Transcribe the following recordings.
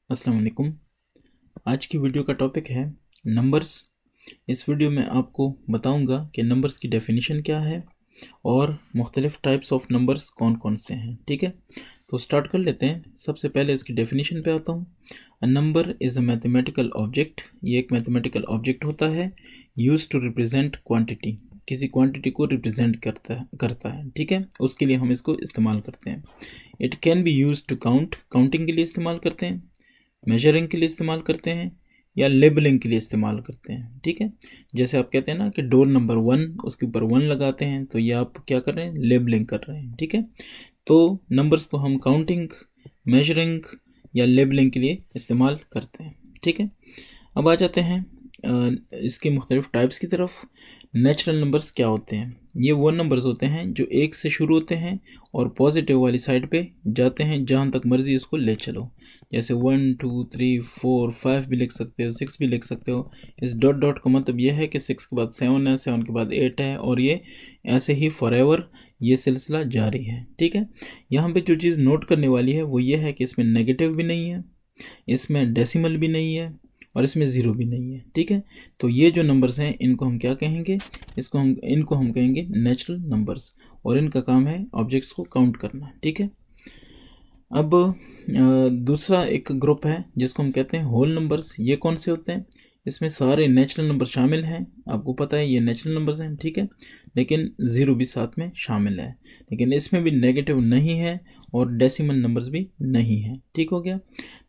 अस्सलाम वालेकुम। आज की वीडियो का टॉपिक है नंबर्स। इस वीडियो में आपको बताऊंगा कि नंबर्स की डेफिनेशन क्या है और मुख्तलिफ टाइप्स ऑफ नंबर्स कौन कौन से हैं। ठीक है, तो स्टार्ट कर लेते हैं। सबसे पहले इसकी डेफिनेशन पे आता हूँ। A number is a mathematical object. ये एक मैथमेटिकल ऑब्जेक्ट होता है यूज टू रिप्रेजेंट क्वांटिटी। किसी क्वांटिटी को रिप्रेजेंट करता है। ठीक है, उसके लिए हम इसको इस्तेमाल करते हैं। It can be use to count, counting के लिए इस्तेमाल करते हैं, मेजरिंग के लिए इस्तेमाल करते हैं या लेबलिंग के लिए इस्तेमाल करते हैं। ठीक है, जैसे आप कहते हैं ना कि डोर नंबर 1, उसके ऊपर 1 लगाते हैं, तो ये आप क्या कर रहे हैं, लेबलिंग कर रहे हैं। ठीक है, तो नंबर्स को हम काउंटिंग, मेजरिंग या लेबलिंग के लिए इस्तेमाल करते हैं। ठीक है, अब आ जाते हैं इसके मुख्तलिफ टाइप्स की तरफ। नेचुरल नंबर्स क्या होते हैं? ये वो नंबर्स होते हैं जो 1 से शुरू होते हैं और पॉजिटिव वाली साइड पे जाते हैं जहाँ तक मर्जी इसको ले चलो। जैसे 1 2 3 4 5 भी लिख सकते हो, 6 भी लिख सकते हो। इस डॉट डॉट का मतलब ये है कि 6 के बाद 7 है, 7 के बाद 8 है, और ये ऐसे ही फॉरएवर ये सिलसिला जारी है। ठीक है, यहाँ पे जो चीज़ नोट करने वाली है वो ये है कि इसमें नेगेटिव भी नहीं है, इसमें डेसिमल भी नहीं है और इसमें ज़ीरो भी नहीं है। ठीक है, तो ये जो नंबर्स हैं इनको हम क्या कहेंगे, इनको हम कहेंगे नेचुरल नंबर्स, और इनका काम है ऑब्जेक्ट्स को काउंट करना। ठीक है, अब दूसरा एक ग्रुप है जिसको हम कहते हैं होल नंबर्स। ये कौन से होते हैं? इसमें सारे नेचुरल नंबर शामिल हैं। आपको पता है ये नेचुरल नंबर्स हैं। ठीक है, लेकिन ज़ीरो भी साथ में शामिल है, लेकिन इसमें भी नेगेटिव नहीं है और डेसिमल नंबर्स भी नहीं है। ठीक हो गया,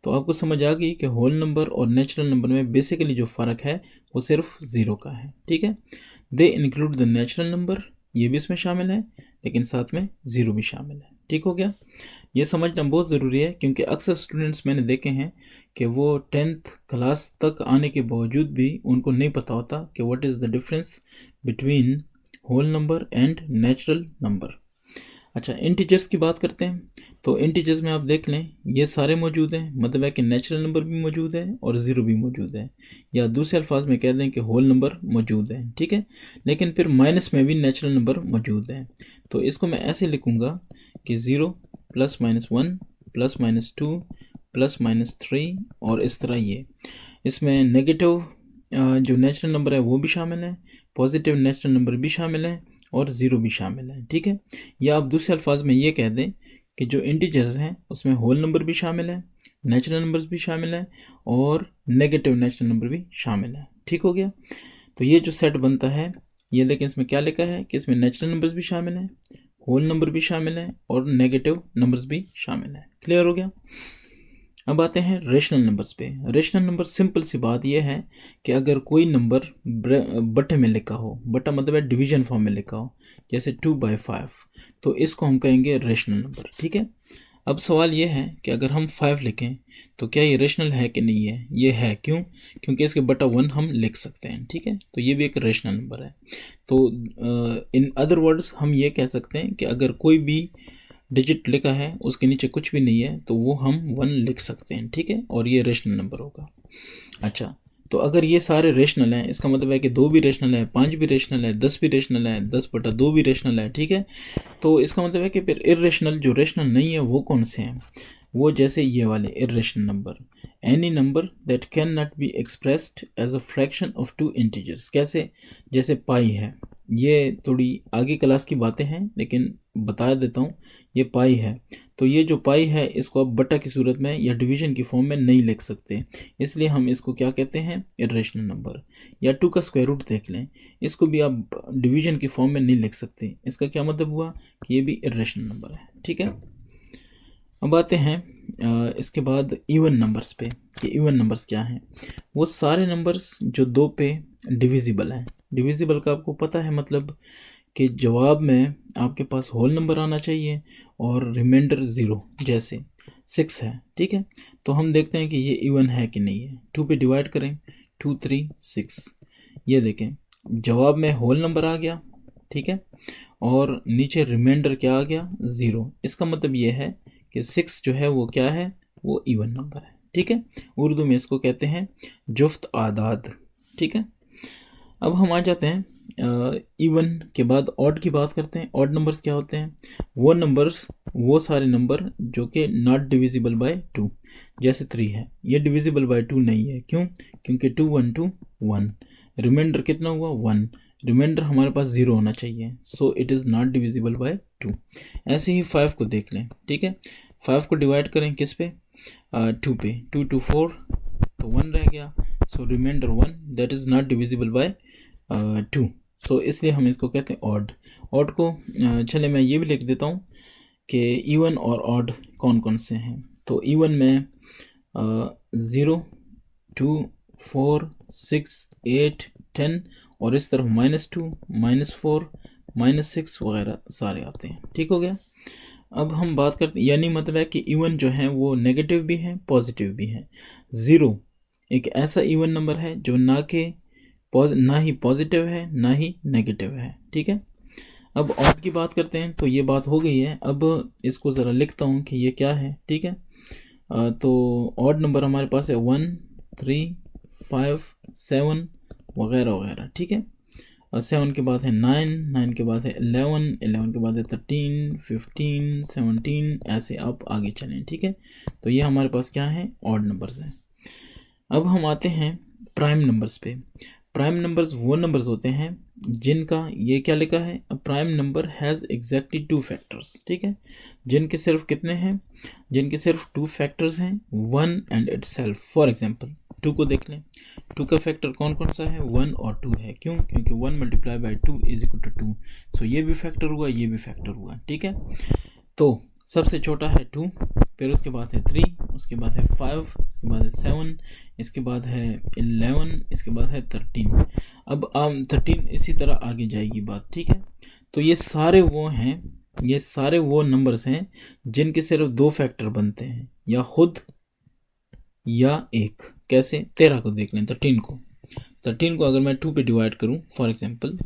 तो आपको समझ आ गई कि होल नंबर और नेचुरल नंबर में बेसिकली जो फ़र्क है वो सिर्फ ज़ीरो का है। ठीक है, they include the natural number, ये भी इसमें शामिल है, लेकिन साथ में ज़ीरो भी शामिल है। ठीक हो गया, ये समझना बहुत ज़रूरी है क्योंकि अक्सर स्टूडेंट्स मैंने देखे हैं कि वो 10th क्लास तक आने के बावजूद भी उनको नहीं पता होता कि what is the difference between whole number and natural number. अच्छा, इंटीजर्स की बात करते हैं, तो इंटीजर्स में आप देख लें ये सारे मौजूद हैं, मतलब है कि नेचुरल नंबर भी मौजूद है और ज़ीरो भी मौजूद है, या दूसरे अल्फाज में कह दें कि होल नंबर मौजूद है। ठीक है, लेकिन फिर माइनस में भी नेचुरल नंबर मौजूद है, तो इसको मैं ऐसे लिखूँगा कि 0 plus minus 1 plus minus 2 plus minus 3, और इस तरह ये इसमें नेगेटिव जो नेचुरल नंबर है वो भी शामिल है, पॉजिटिव नेचुरल नंबर भी शामिल है और ज़ीरो भी शामिल है। ठीक है, या आप दूसरे अल्फाज में ये कह दें कि जो इंटीजर्स हैं उसमें होल नंबर भी शामिल है, नेचुरल नंबर्स भी शामिल है और नेगेटिव नेचुरल नंबर भी शामिल है। ठीक हो गया, तो ये जो सेट बनता है ये देखें, इसमें क्या लिखा है कि इसमें नेचुरल नंबर्स भी शामिल हैं, होल नंबर भी शामिल है और नेगेटिव नंबर्स भी शामिल है। क्लियर हो गया, अब आते हैं रेशनल नंबर्स पे। रेशनल नंबर सिंपल सी बात यह है कि अगर कोई नंबर बटे में लिखा हो, बटा मतलब है डिवीजन फॉर्म में लिखा हो, जैसे 2/5, तो इसको हम कहेंगे रेशनल नंबर। ठीक है, अब सवाल ये है कि अगर हम 5 लिखें तो क्या ये रेशनल है कि नहीं है? ये है, क्यों? क्योंकि इसके बटा 1 हम लिख सकते हैं। ठीक है, तो ये भी एक रेशनल नंबर है। तो इन अदर वर्ड्स हम ये कह सकते हैं कि अगर कोई भी डिजिट लिखा है उसके नीचे कुछ भी नहीं है तो वो हम 1 लिख सकते हैं। ठीक है, और ये रेशनल नंबर होगा। अच्छा, तो अगर ये सारे रेशनल हैं, इसका मतलब है कि 2 भी रेशनल है, 5 भी रेशनल है, 10 भी रेशनल है, 10/2 भी रेशनल है। ठीक है, तो इसका मतलब है कि फिर इर्रेशनल, जो रेशनल नहीं है वो कौन से हैं? वो जैसे ये वाले irrational number, any number that can not be expressed as a fraction of two integers. कैसे? जैसे पाई है, ये थोड़ी आगे क्लास की बातें हैं लेकिन बता देता हूँ। ये पाई है, तो ये जो पाई है इसको आप बटा की सूरत में या डिवीजन की फॉर्म में नहीं लिख सकते, इसलिए हम इसको क्या कहते हैं, इर्रेशनल नंबर। या 2 का स्क्वायर रूट देख लें, इसको भी आप डिवीजन की फॉर्म में नहीं लिख सकते, इसका क्या मतलब हुआ कि ये भी इर्रेशनल नंबर है। ठीक है, अब आते हैं इसके बाद इवन नंबर्स पे कि इवन नंबर्स क्या हैं। वो सारे नंबर्स जो 2 पे डिविजिबल हैं। डिविजिबल का आपको पता है मतलब कि जवाब में आपके पास होल नंबर आना चाहिए और रिमाइंडर 0, जैसे 6 है। ठीक है, तो हम देखते हैं कि ये इवन है कि नहीं है। 2 पे डिवाइड करें, 2 3 6, ये देखें जवाब में होल नंबर आ गया। ठीक है, और नीचे रिमाइंडर क्या आ गया, 0। इसका मतलब ये है कि 6 जो है वो क्या है, वो इवन नंबर है। ठीक है, उर्दू में इसको कहते हैं जुफ्त आदाद। ठीक है, अब हम आ जाते हैं इवन के बाद ऑड की बात करते हैं। ऑड नंबर्स क्या होते हैं? वो नंबर्स, वो सारे नंबर जो कि नॉट डिविजिबल बाय 2, जैसे 3 है, ये डिविजिबल बाय 2 नहीं है। क्यों? क्योंकि 2 1 2 1, रिमाइंडर कितना हुआ? 1, रिमाइंडर हमारे पास 0 होना चाहिए, so it is not divisible by 2। ऐसे ही 5 को देख लें, ठीक है। 5 को डिवाइड करें किस पे? 2 पे। 2 2 4, तो 1 रह गया, so remainder 1, that is not divisible by 2, so इसलिए हम इसको कहते हैं ऑड। ऑड को चले मैं ये भी लिख देता हूँ कि इवन और ऑड कौन कौन से हैं। तो इवन में 0 2 4 6 8 10, और इस तरफ -2 -4 -6 वगैरह सारे आते हैं। ठीक हो गया। अब हम बात करते हैं, यानी मतलब है कि इवन जो है वो नेगेटिव भी है, पॉजिटिव भी है। 0 एक ऐसा इवन नंबर है जो ना ही पॉजिटिव है ना ही नेगेटिव है। ठीक है। अब ऑड की बात करते हैं, तो ये बात हो गई है। अब इसको ज़रा लिखता हूँ कि ये क्या है। ठीक है। तो ऑड नंबर हमारे पास है 1 3 5 7 वगैरह वगैरह। ठीक है। और 7 के बाद है 9, 9 के बाद है 11, 11 के बाद है 13 15 17, ऐसे आप आगे चलें। ठीक है। तो ये हमारे पास क्या है? ऑड नंबर्स हैं। अब हम आते हैं प्राइम नंबर्स पे। प्राइम नंबर्स वो नंबर्स होते हैं जिनका, ये क्या लिखा है? A prime number has exactly 2 factors. ठीक है। जिनके सिर्फ कितने हैं? जिनके सिर्फ 2 फैक्टर्स हैं, 1 एंड इटसेल्फ। फॉर एग्जांपल 2 को देख लें। 2 का फैक्टर कौन कौन सा है? 1 और 2 है। क्यों? क्योंकि 1 multiply by 2 is equal to 2। So ये भी फैक्टर हुआ, ये भी फैक्टर हुआ। ठीक है। तो सबसे छोटा है 2, फिर उसके बाद है 3, उसके बाद है 5, इसके बाद है 7, इसके बाद है 11, इसके बाद है 13। अब 13 इसी तरह आगे जाएगी बात। ठीक है। तो ये सारे वो हैं, ये सारे वो नंबर्स हैं जिनके सिर्फ 2 फैक्टर बनते हैं, या खुद या एक। कैसे? 13 को देख लें। 13 को अगर मैं 2 पे डिवाइड करूं फॉर एग्जांपल,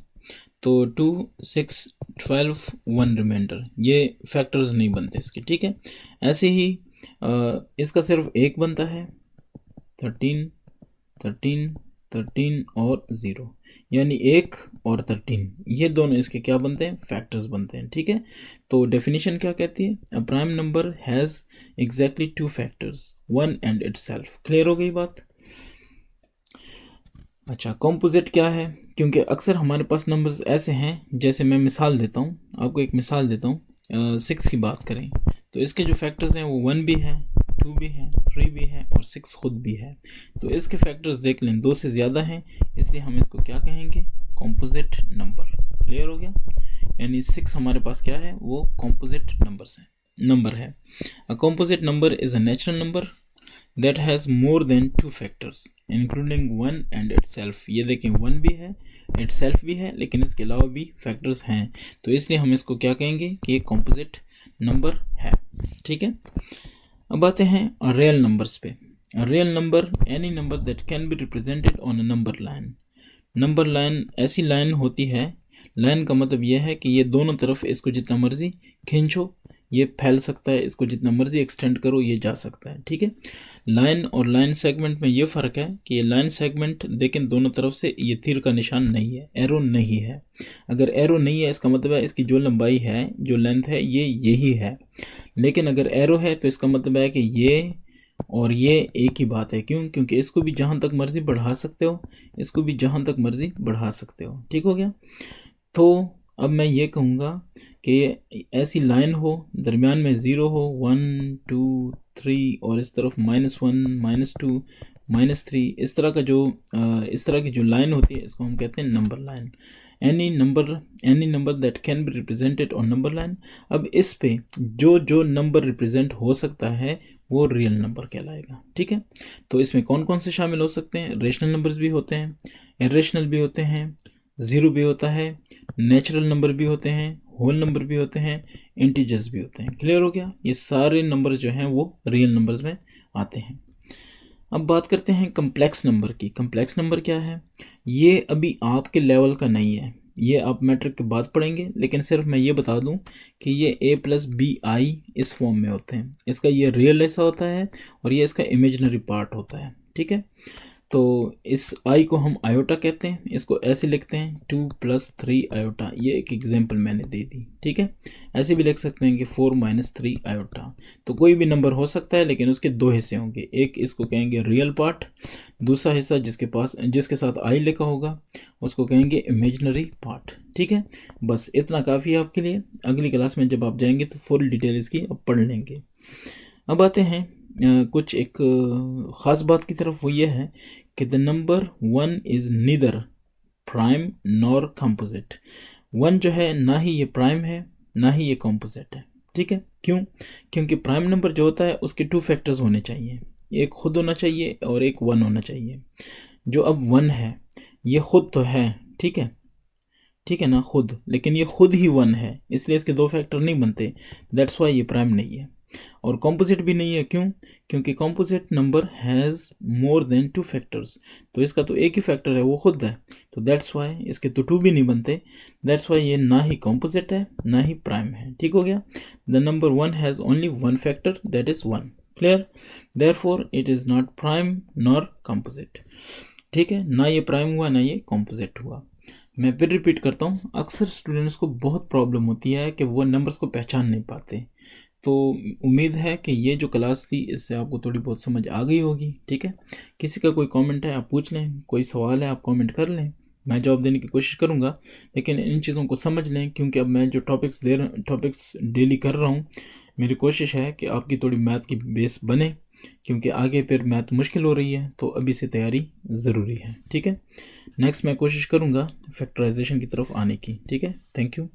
तो 2 6 12 1 रिमाइंडर, ये फैक्टर्स नहीं बनते इसके। ठीक है। ऐसे ही इसका सिर्फ एक बनता है, 13 13 13 और 0, यानी 1 और 13, ये दोनों इसके क्या बनते हैं? फैक्टर्स बनते हैं। ठीक है। तो डेफिनेशन क्या कहती है? A prime number has exactly 2 factors, 1 and itself. Clear हो गई बात? अच्छा, कॉम्पोजिट क्या है? क्योंकि अक्सर हमारे पास नंबर्स ऐसे हैं, जैसे मैं मिसाल देता हूँ आपको, एक मिसाल देता हूँ। 6 की बात करें तो इसके जो फैक्टर्स हैं वो 1 भी है, 2 भी है, 3 भी है और 6 खुद भी है। तो इसके फैक्टर्स देख लें, 2 से ज़्यादा हैं, इसलिए हम इसको क्या कहेंगे? Composite number. क्लियर हो गया? यानी 6 हमारे पास क्या है? वो कॉम्पोजिट नंबर है। अ composite number is a natural number that has more than 2 factors including 1 and itself। ये देखें 1 भी है, itself भी है, लेकिन इसके अलावा भी फैक्टर्स हैं, तो इसलिए हम इसको क्या कहेंगे कि ये कॉम्पोजिट नंबर है। ठीक है। अब आते हैं रियल नंबर्स पे। Real number any number that can be represented on a number line. Number line ऐसी लाइन होती है, लाइन का मतलब यह है कि ये दोनों तरफ इसको जितना मर्जी खींचो ये फैल सकता है, इसको जितना मर्जी एक्सटेंड करो ये जा सकता है। ठीक है। लाइन और लाइन सेगमेंट में ये फ़र्क है कि ये लाइन सेगमेंट देखें दोनों तरफ से ये तीर का निशान नहीं है, एरो नहीं है। अगर एरो नहीं है इसका मतलब है इसकी जो लंबाई है, जो लेंथ है, ये यही है। लेकिन अगर एरो है तो इसका मतलब है कि ये और ये एक ही बात है। क्यों? क्योंकि इसको भी जहाँ तक मर्जी बढ़ा सकते हो, इसको भी जहाँ तक मर्जी बढ़ा सकते हो। ठीक हो गया। तो अब मैं ये कहूँगा कि ऐसी लाइन हो, दरमियान में 0 हो, 1 2 3 और इस तरफ -1 -2 -3, इस तरह की जो लाइन होती है इसको हम कहते हैं number line. Any number that can be represented on number line. अब इस पे जो नंबर रिप्रेजेंट हो सकता है वो रियल नंबर कहलाएगा। ठीक है। तो इसमें कौन कौन से शामिल हो सकते हैं? रेशनल नंबर्स भी होते हैं, इरेशनल भी होते हैं, 0 भी होता है, नेचुरल नंबर भी होते हैं, होल नंबर भी होते हैं, इंटीजर्स भी होते हैं। क्लियर हो गया? ये सारे नंबर जो हैं वो रियल नंबर्स में आते हैं। अब बात करते हैं कम्प्लेक्स नंबर की। कम्प्लेक्स नंबर क्या है? ये अभी आपके लेवल का नहीं है, ये आप मैट्रिक के बाद पढ़ेंगे, लेकिन सिर्फ मैं ये बता दूं कि ये a+bi इस फॉर्म में होते हैं। इसका ये रियल ऐसा होता है और ये इसका इमेजिनरी पार्ट होता है। ठीक है। तो इस आई को हम आयोटा कहते हैं, इसको ऐसे लिखते हैं 2 + 3 आयोटा। ये एक एग्जांपल मैंने दे दी, ठीक है। ऐसे भी लिख सकते हैं कि 4 - 3 आयोटा। तो कोई भी नंबर हो सकता है, लेकिन उसके दो हिस्से होंगे। एक इसको कहेंगे रियल पार्ट, दूसरा हिस्सा जिसके साथ आई लिखा होगा उसको कहेंगे इमेजिनरी पार्ट, ठीक है। बस इतना काफ़ी है आपके लिए। अगली क्लास में जब आप जाएंगे तो फुल डिटेल इसकी अब पढ़ लेंगे। अब आते हैं कुछ एक ख़ास बात की तरफ। वो ये है कि the number 1 is neither prime nor composite. 1 जो है ना ही ये प्राइम है ना ही ये कंपोजिट है, ठीक है। क्यों? क्योंकि प्राइम नंबर जो होता है उसके 2 फैक्टर्स होने चाहिए, एक खुद होना चाहिए और एक 1 होना चाहिए। जो अब 1 है ये खुद तो है, ठीक है, ठीक है ना, खुद, लेकिन ये खुद ही 1 है, इसलिए इसके 2 फैक्टर नहीं बनते। दैट्स वाई ये प्राइम नहीं है। और कॉम्पोजिट भी नहीं है। क्यों? क्योंकि composite number has more than 2 factors. तो इसका तो एक ही फैक्टर है, वो खुद है, तो दैट्स वाई इसके तो 2 भी नहीं बनते। दैट्स वाई ये ना ही कॉम्पोजिट है ना ही प्राइम है, ठीक हो गया। The number 1 has only 1 factor, that is 1। Clear? Therefore it is not prime nor composite, ठीक है। ना ये प्राइम हुआ ना ये कॉम्पोजिट हुआ। मैं फिर रिपीट करता हूँ, अक्सर स्टूडेंट्स को बहुत प्रॉब्लम होती है कि वो नंबर्स को पहचान नहीं पाते। तो उम्मीद है कि ये जो क्लास थी इससे आपको थोड़ी बहुत समझ आ गई होगी, ठीक है। किसी का कोई कमेंट है आप पूछ लें, कोई सवाल है आप कमेंट कर लें, मैं जवाब देने की कोशिश करूँगा। लेकिन इन चीज़ों को समझ लें, क्योंकि अब मैं जो टॉपिक्स डेली कर रहा हूँ, मेरी कोशिश है कि आपकी थोड़ी मैथ की बेस बने, क्योंकि आगे फिर मैथ मुश्किल हो रही है, तो अभी से तैयारी ज़रूरी है, ठीक है। नेक्स्ट मैं कोशिश करूँगा फैक्टराइजेशन की तरफ आने की, ठीक है। Thank you.